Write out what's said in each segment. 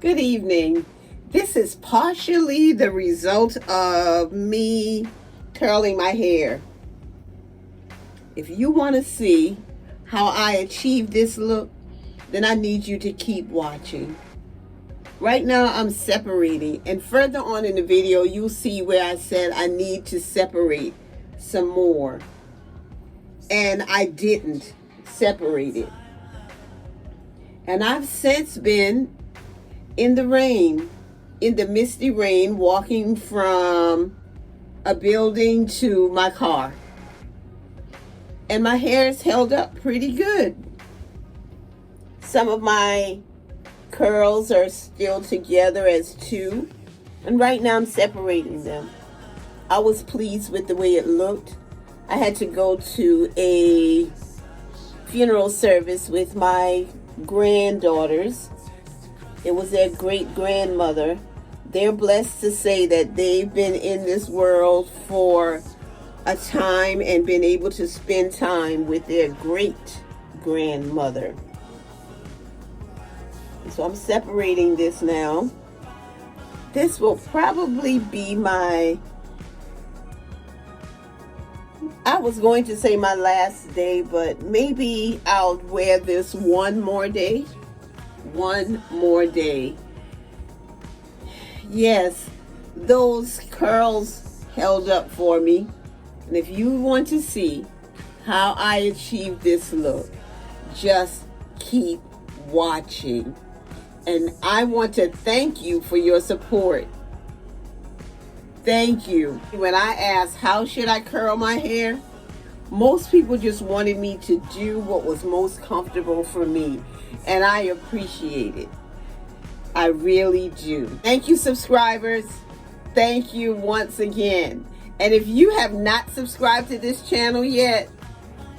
Good evening. This is partially the result of me curling my hair. If you want to see how I achieved this look, then I need you to keep watching. Right now I'm separating, and further on in the video you'll see where I said I need to separate some more, and I didn't separate it. And I've since been in the rain, in the misty rain, walking from a building to my car. And my hair is held up pretty good. Some of my curls are still together as two. And right now I'm separating them. I was pleased with the way it looked. I had to go to a funeral service with my granddaughters. It was their great-grandmother. They're blessed to say that they've been in this world for a time and been able to spend time with their great-grandmother. So I'm separating this now. This will probably be my, I was going to say my last day, but maybe I'll wear this one more day. One more day. Yes, those curls held up for me. And if you want to see how I achieved this look, just keep watching. And I want to thank you for your support. Thank you. When I asked how should I curl my hair, most people just wanted me to do what was most comfortable for me. And I appreciate it. I really do. Thank you, subscribers. Thank you once again. And if you have not subscribed to this channel yet,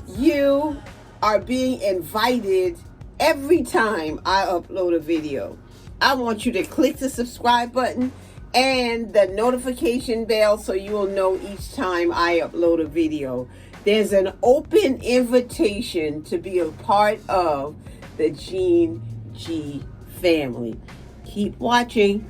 you are being invited every time I upload a video. I want you to click the subscribe button and the notification bell so you will know each time I upload a video. There's an open invitation to be a part of the Gene G family. Keep watching.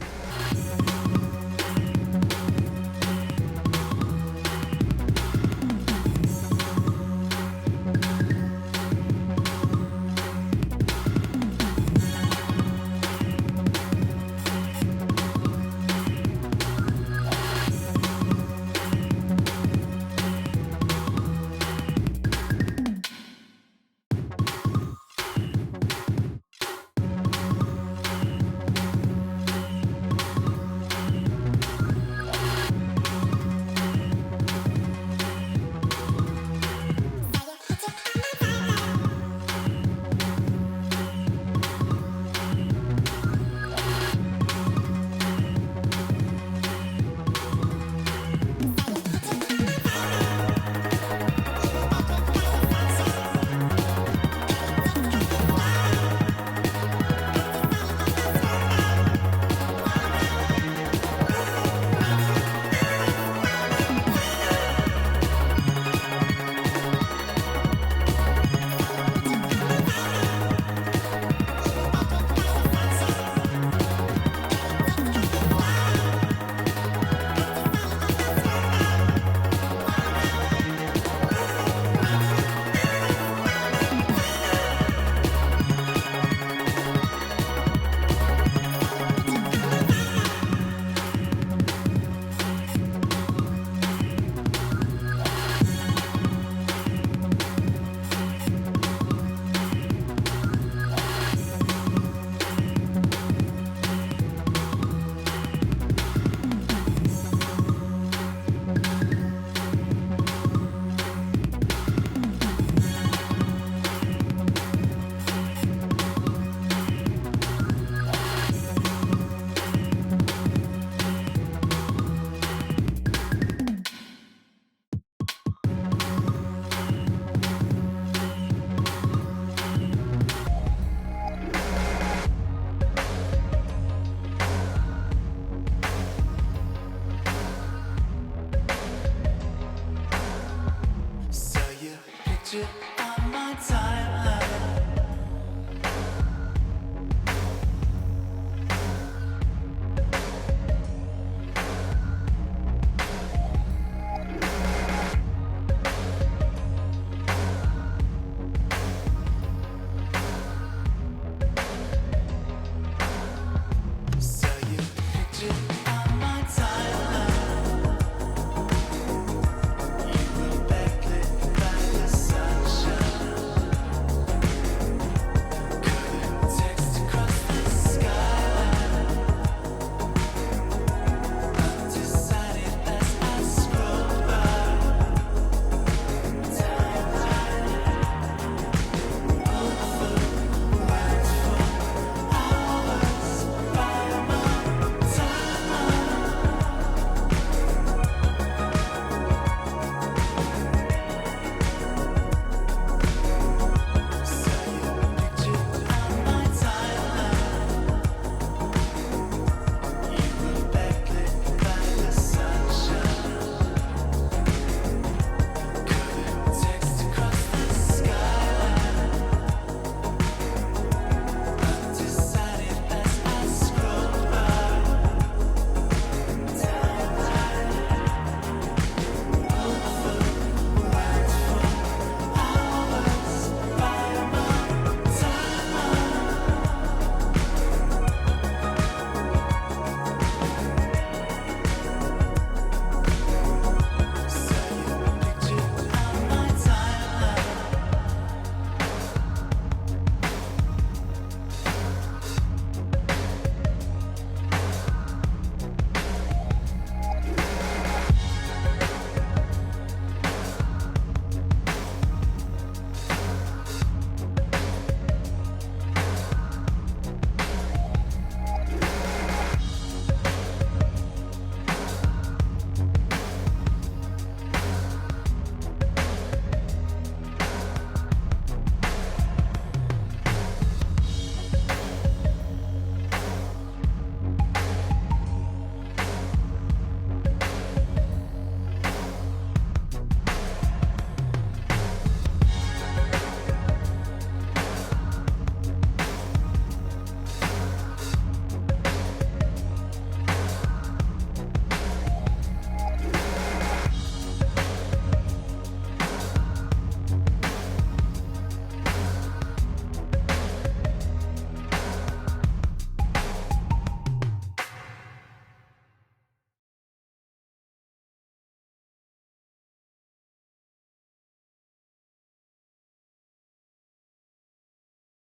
picture of my time.